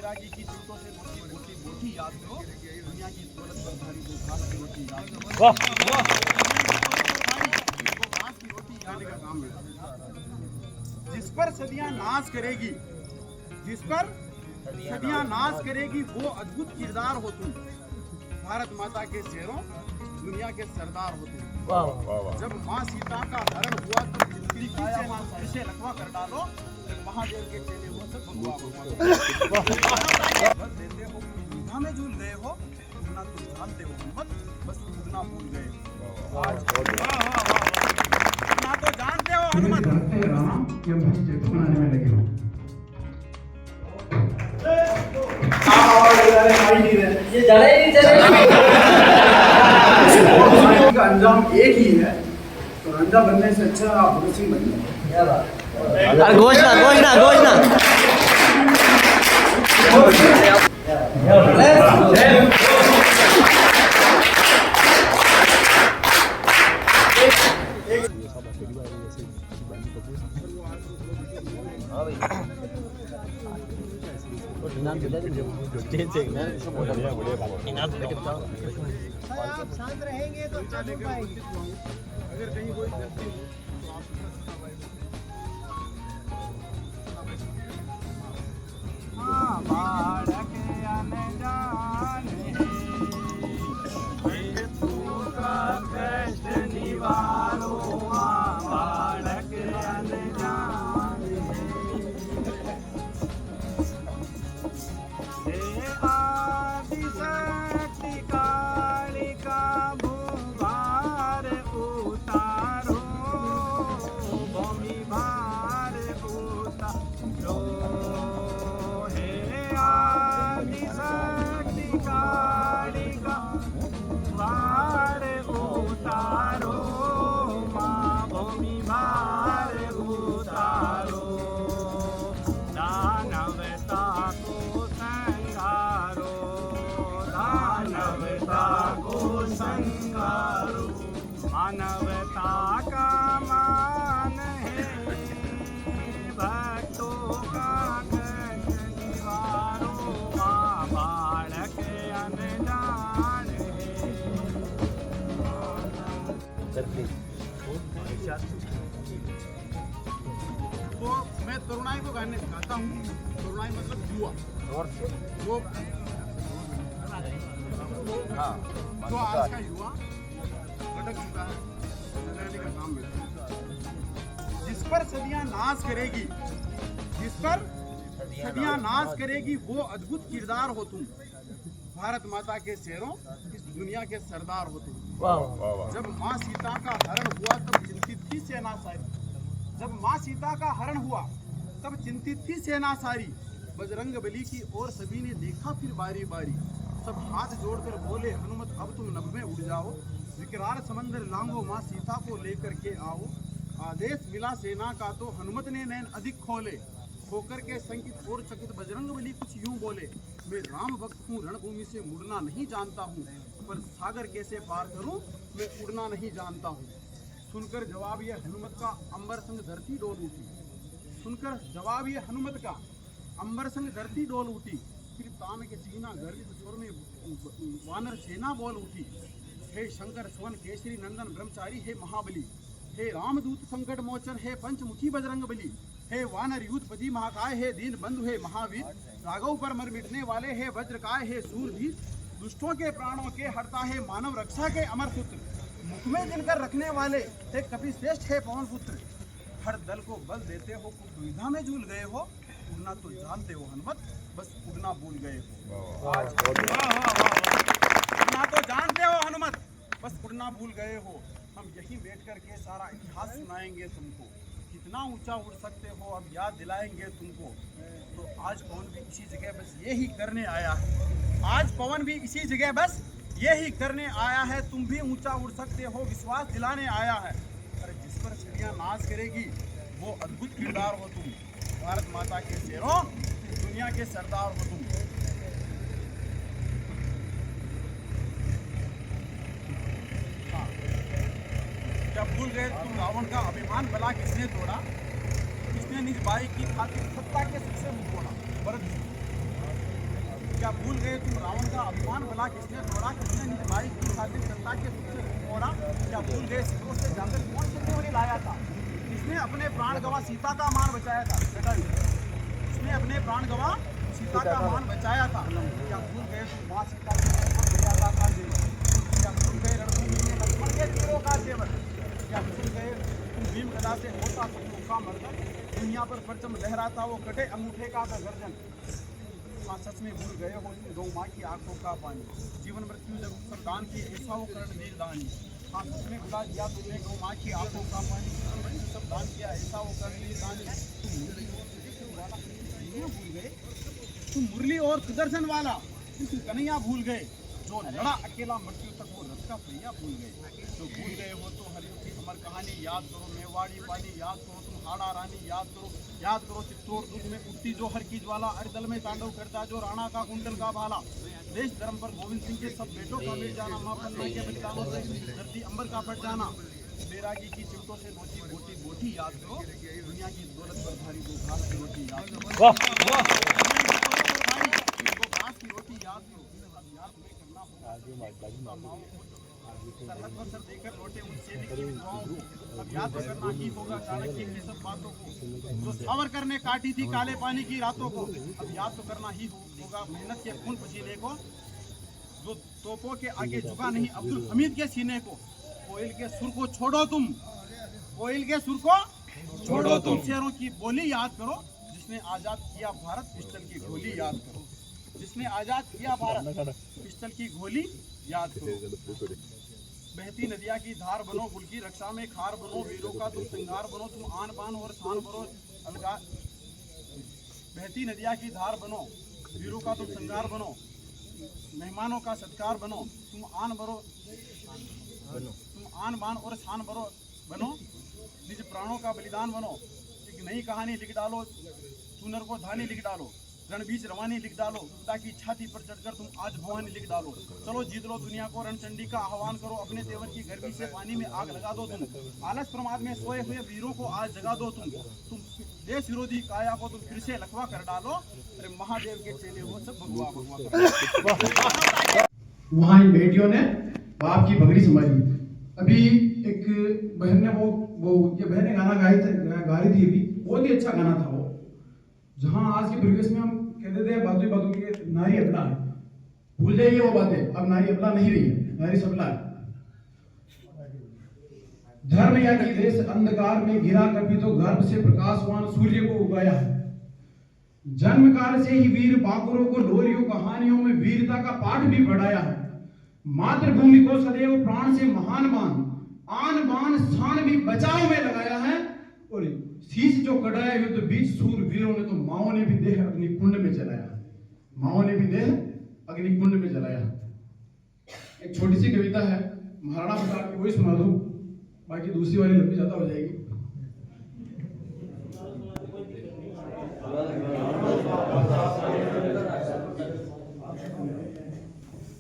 बैरागी की चिट्ठों से मोटी मोटी बोटी याद करो, दुनिया की दौलत पर भारी दो घास की रोटी याद करो। वाह वाह, दो घास की रोटी याद का काम है। जिस पर सदियां नाज करेगी, जिस पर सदियां नाज करेगी, वो अद्भुत किरदार हो तुम। भारत माता के शेरों, दुनिया के सरदार हो तुम। जब माँ सीता का हरण हुआ तो इसे लखवा कर डालो, महादेव के चेले वो सब भगवा देते हो, दुनिया में झूल गए हो, ना तुम जानते हो हिम्मत, बस उतना भूल गए। ना तो जानते हो हनुमत, राम के भक्त बनाने में लगे हो। ये जड़े नहीं चले का अंजाम एक ही है, तो रंजा बनने से अच्छा आप भगत सिंह बन जाओ। क्या बात? अरे घोषणा घोषणा घोषणा आप शांत रहेंगे तो चल पाएगी। अगर कहीं कोई गलती बालक अनजाने तू का कष्ट निवारो, बालक अनजाने हे आदि शक्ति कालिका भूभार उतारो, भूमि भार उतारो। हे आदि शक्ति कालिका भार उतारो, माँ भूमि भार उतारो। दानवता को संहारो, दानवता को संहारो। मानवता का मान है, भक्तों का कष्ट निवारो, माँ बालक अनजान है। तो मैं तरुणाई को गाता हूँ। तरुणाई मतलब युवा, और जो तो आज का युवा भटक चुका है, रहने का काम मिलता है। जिस पर सदियां नाज करेगी, जिस पर सदियां नाज करेगी, वो अद्भुत किरदार हो तुम। भारत माता के शेरों, इस दुनिया के सरदार हो तुम। जब माँ सीता का हरण हुआ तब चिंतित थी सेना सारी, जब माँ सीता का हरण हुआ तब चिंतित थी सेना सारी। बजरंग बली की ओर सभी ने देखा फिर बारी बारी, सब हाथ जोड़कर बोले हनुमत अब तुम नभ में उड़ जाओ, विकराल समंदर लांघो, माँ सीता को लेकर के आओ। आदेश मिला सेना का तो हनुमत ने नैन अधिक खोले, होकर के संकित और चकित बजरंग बली कुछ यूं बोले, मैं राम भक्त हूँ, रणभूमि से मुड़ना नहीं जानता हूँ, पर सागर कैसे पार करूँ, मैं उड़ना नहीं जानता हूँ। सुनकर जवाब ये हनुमत का अंबर संग धरती डोल उठी, सुनकर जवाब ये हनुमत का अंबर संग धरती डोल उठी। फिर तान के सीना गर्जित स्वर में वानर सेना बोल उठी, हे शंकर सुवन केसरी नंदन ब्रह्मचारी, हे महाबली, हे रामदूत संकट मोचन, हे पंचमुखी बजरंग बली, हे वानर यूथपति महाकाय, हे दीन बंधु, हे महावीर, राघव पर मर मिटने वाले, हे वज्रकाय, हे सूरधीर, दुष्टों के प्राणों के हरता, है मानव रक्षा के अमर पुत्र, मुख में जिनकर रखने वाले, हे कपिश्रेष्ठ, हे पवन पुत्र। हर दल को बल देते हो, दुविधा में झूल गए हो, उड़ना तो जानते हो हनुमत, बस उड़ना भूल गए हो। उड़ना तो जानते हो हनुमत, बस उड़ना भूल गए हो। हम यहीं बैठ कर के सारा इतिहास सुनाएंगे तुमको, कितना ऊंचा उड़ सकते हो अब याद दिलाएंगे तुमको। तो आज पवन भी इसी जगह बस यही करने आया है, आज पवन भी इसी जगह बस यही करने आया है। तुम भी ऊंचा उड़ सकते हो, विश्वास दिलाने आया है। अरे जिस पर चिड़िया नाच करेगी, वो अद्भुत किरदार हो तुम। भारत माता के शेरों, दुनिया के सरदार हो तुम। क्या भूल गए तुम रावण का अभिमान भला किसने तोड़ा, किसने निज भाई की खातिर सत्ता के सबसे मुंह तोड़ा। भरत जी क्या भूल गए तुम रावण का अभिमान भला किसने तोड़ा, किसने निज भाई की खातिर सत्ता के सुख से मोड़ा। क्या भूल गए सिरों से जाकर कौन संजीवनी लाया था, किसने अपने प्राण गवा सीता का मान बचाया था। किसने अपने प्राण गवा सीता का मान बचाया था। क्या भूल गए तुम माँ सीता के मर्यादा का देवर, क्या भूल गए रणभूमि में लक्ष्मण के तीरों का तेवर। क्या भूल गए तुम भीम गदा से होता शत्रुओं का मर्दन, दुनिया पर परचम लहराता वो कटे अंगूठे का गर्जन। हाँ सच में भूल गए हो गौ माँ की आंखों का पानी, जीवन मृत्यु जब संतान की ऐसा वो कर्ण वीर दानी। हाँ सच में भुला दिया तुमने गौ माँ की आंखों का पानी, जीवन मृत्यु सब दान किया ऐसा वो कर्ण वीर दानी। भूल गए तुम मुरली और सुदर्शन वाला, तुम कन्हैया भूल गए जो लड़ा अकेला मृत्यु तक वो रथ का पहिया भूल गए। जो भूल गए हो तो हरि की अमर कहानी याद करो, मेवाड़ी वाली याद करो, तुम हाड़ा रानी याद करो चित्तौड़ दुर्ग में उठती जो हर की ज्वाला, अरदल में तांडव करता जो राणा का कुंडल का भाला। देश धर्म पर गोविंद सिंह के सब बेटों का मिल जाना, माँ पन्ना के बलिदानों से धरती अंबर का फट जाना। बैरागी की चिमटों से नोची बोटी बोटी याद करो, दुनिया की दौलत पर भारी दो घास की रोटी याद करो। दो घास की रोटी याद करो, अब याद में करना होगा सरहद पर सर देकर लौटे उनसे लिखी विधवाओं को, अब याद करना ही होगा चाणक्य की सब बातों को। जो सावरकर ने काटी थी काले पानी की रातों को, अब याद तो करना ही होगा मेहनत के खून पसीने को। जो तोपों के आगे झुका नहीं अब्दुल हमीद के सीने को, कोयल के सुर को छोड़ो तुम, कोयल के सुर को छोड़ो तुम। शेरों की बोली याद करो, जिसने आजाद किया भारत पिस्टल की गोली याद करो, जिसने आजाद किया भारत पिस्टल की गोली याद करो। बहती नदिया की धार बनो, कुल की रक्षा में खार बनो, वीरों का तुम श्रृंगार बनो, तुम आन बान और शान बनो अलगा। बहती नदिया की धार बनो, वीरों का तुम श्रृंगार बनो, मेहमानों का सत्कार बनो, तुम आन बान और शान बनो, निज प्राणों का बलिदान बनो। एक नई कहानी लिख डालो, सुनर को धानी लिख डालो, रणबीच रवानी लिख डालो, पिता की छाती पर चढ़कर तुम आज भवानी लिख डालो। चलो जीत लो दुनिया को, रणचंडी का आह्वान करो, अपने तेवर की गर्मी से पानी में आग लगा दो तुम। आलस प्रमाद में सोए हुए वीरों को आज जगा दो तुम देश विरोधी काया को तुम फिर से लखवा कर डालो। अरे महादेव के चेले हो सब भगवा भगवा। वहाँ इन बेटियों ने बाप की पगड़ी संभाली। अभी एक बहन ने वो ये बहन ने गाना गा रही थी, अभी बहुत ही अच्छा गाना था वो। जहाँ आज के परिवेश में हम कहते थे बातों के नारी अपना है, भूल जाइए वो बातें। अब नारी अपना नहीं रही, नारी सबला है। धर्म या कि देश अंधकार में गिरा, कभी तो गर्भ से प्रकाशवान सूर्य को उगाया है। जन्म काल से ही वीर बाकुरों को लोरियों कहानियों में वीरता का पाठ भी पढ़ाया है। मातृभूमि को सदैव प्राण से महान मान, आन बान शान भी बचाव में लगाया है। और शीश जो कटाया युद्ध बीच सूर वीरों ने, तो माओ ने भी देह अग्निकुंड में जलाया, माओ ने भी देह अग्निकुंड में जलाया। एक छोटी सी कविता है महाराणा प्रताप की, वही सुना दो, बाकी दूसरी वाली लंबी ज्यादा हो जाएगी।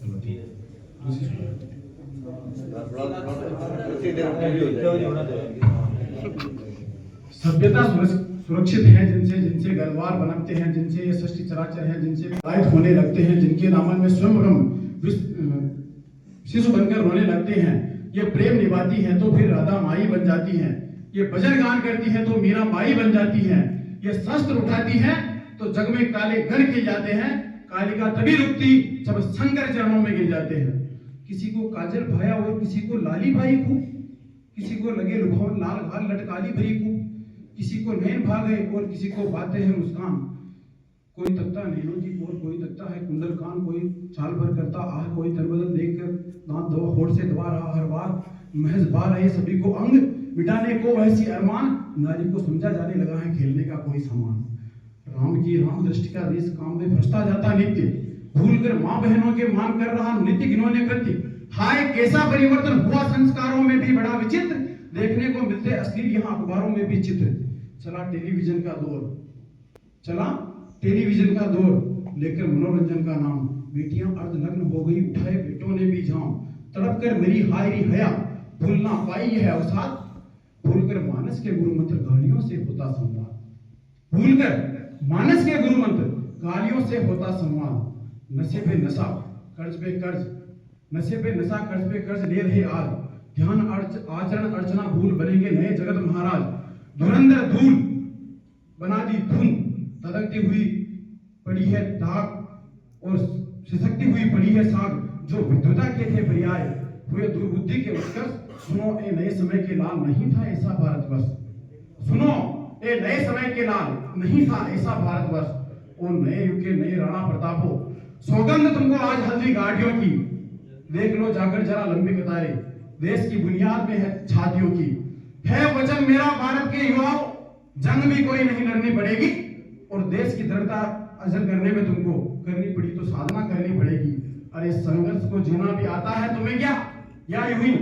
चलो ठीक है, दूसरी सभ्यता सुरक्षित है जिनसे गलवार बनते हैं, जिनसे ये सृष्टि चराचर है, जिनसे लायक होने लगते हैं, जिनके दामन में स्वयं शिशु बनकर रोने लगते हैं। ये प्रेम निभाती हैं तो फिर राधा माई बन जाती हैं, ये भजन गान करती हैं तो मीरा माई बन जाती हैं, ये शस्त्र उठाती हैं तो जग में काले गण खिल जाते हैं। कालिका तभी रुकती जब शंकर चरणों में गिर जाते हैं। किसी को काजल भाया और किसी को लाली भाई खूब, किसी को लगे लुभावन लाल घाल लटकाली भरी खूब, किसी को नैन भाग है और किसी को बातें हैं मुस्कान। कोई तकता नैनों की और कोई तकता है कुंडल कान, कोई चाल भर करता आह, कोई तरबदन देखकर दांत दवा होठ से दबा रहा हर बार। महज बार रहे सभी को अंग मिटाने को वैसी अरमान, नारी को समझा जाने लगा है खेलने का कोई सामान। राम की राम दृष्टि का देश काम में फंसता जाता नित्य, भूलकर माँ बहनों के मान कर रहा नित्य घिनौने कृत्य। हाय कैसा परिवर्तन हुआ संस्कारों में भी बड़ा विचित्र, देखने को मिलते अश्लील यहाँ अखबारों में भी चित्र। चला टेलीविजन का दौर, चला टेलीविजन का दौर, लेकर मनोरंजन का नाम। बेटियां अर्धनग्न हो गई, उठाए बेटों ने भी जाम। तड़प कर मेरी हायरी हया, भूल ना पाई है अवसाद। भूलकर मानस के गुरु मंत्र गालियों से होता संवाद, भूलकर मानस के गुरु मंत्र गालियों से होता संवाद। नशे पे नशा, कर्ज पे कर्ज, नशे पे नशा, कर्ज पे कर्ज ले रहे आज। ध्यान आचरण अर्चना भूल, बनेंगे नए जगत महाराज। धुरंधर धूल बना दी धुन, तड़कती हुई पड़ी है दाग और सिसकती हुई पड़ी है साग। जो विद्वता के थे पर्याय, हुए दुर्बुद्धि के उत्कर्ष। सुनो ए नए समय के लाल, नहीं था ऐसा भारतवर्ष। सुनो ए नए समय के लाल, नहीं था ऐसा भारतवर्ष। और नए युग के नए राणा प्रताप हो, सौगंध तुमको आज हल्दी गाड़ियों की। देख लो जाकर जरा लंबी कतारें, देश की बुनियाद में है छातियों की। है वचन मेरा भारत के युवाओं, जंग भी कोई नहीं लड़नी पड़ेगी। और देश की दृढ़ता अर्जन करने में तुमको करनी पड़ी तो साधना करनी पड़ेगी। अरे संघर्ष को जीना भी आता है तुम्हें क्या, या यूं ही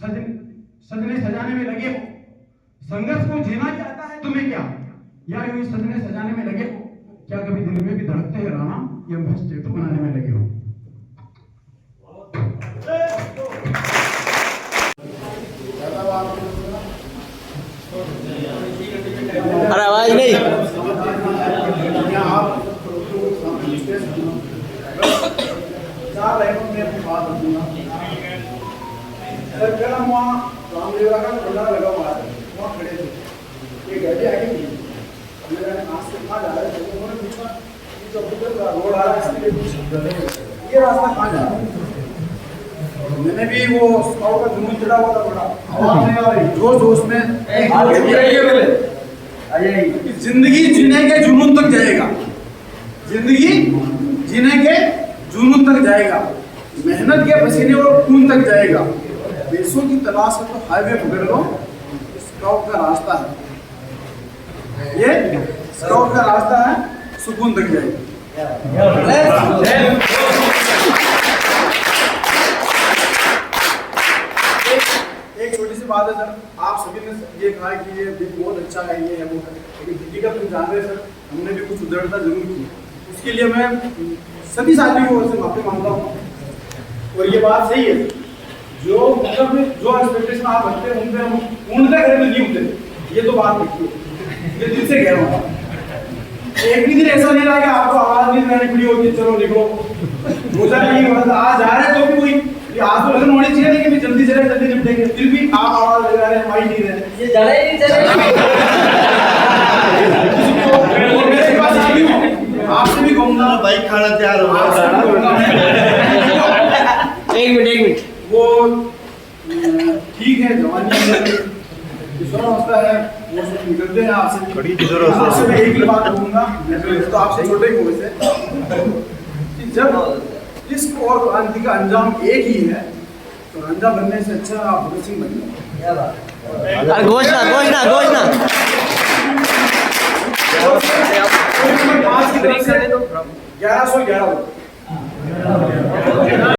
सजने सजाने में लगे हो। संघर्ष को जीना भी आता है तुम्हें क्या, या यूं ही सजने सजाने में लगे हो। क्या कभी दिल में भी धड़कते हैं राणा, या बस स्टेटू बनाने में लगे हो। अरे आवाज नहीं। चार लाइनों में अपनी बात रखूंगा। कल हम वहाँ रामदेवरा का ठंडा लगा हुआ है, वहाँ खड़े थे। ये गाड़ी आगे थी, हमने कहा आज से कहाँ जा रहा है, तो उन्होंने पूछा कि जो अभी तक रोड आ रहा है इसके लिए ये रास्ता कहाँ जा रहा है। मैंने भी वो स्काउट का जुनून चढ़ा हुआ था, बड़ा आवाज नहीं आ रही, जोश जोश में जिंदगी जीने के जुनून तक जाएगा, जिंदगी जीने के जुनून तक जाएगा, मेहनत के पसीने और खून तक जाएगा। देशों की तलाश है तो हाईवे पकड़ लो, स्काउट का रास्ता है, ये स्काउट का रास्ता है, सुकून तक जाएगा। एक छोटी सी बात है सर, आप सभी ने ये कहा कि ये बहुत अच्छा है, ये है वो है, लेकिन हकीकत में जान रहे सर, हमने भी कुछ उधरता जरूर की। उसके लिए मैं सभी साथियों की ओर से माफी मांगता हूँ। और ये बात सही है, जो मतलब जो एक्सपेक्टेशन आप रखते हैं उनसे हम पूर्णतः घर में नहीं उतरे, ये तो बात रखिए, ये दिल से कह रहा हूँ। एक भी दिन ऐसा नहीं रहा कि आपको आवाज नहीं लगानी पड़ी होगी चलो निकलो, रोजा नहीं हो रहा, आज जा रहे तो भी कोई आज तो लगन होनी चाहिए लेकिन जल्दी चले जल्दी निपटेंगे, फिर भी आप आवाज लगा रहे हैं, माइक नहीं रहे, ये जड़ा ही नहीं चलेगा। आपसे भी कहूंगा बाइक खाना तैयार हो गया। एक मिनट वो ठीक है, जवानी है, किशोरावस्था है, वो सब निकलते हैं आपसे। आपसे मैं एक ही बात कहूंगा, तो आपसे छोटे ही वैसे कि जब इश्क और क्रांति का अंजाम एक ही है तो रंजा बनने से अच्छा आप भगत सिंह बनिए। अरे घोषणा 1111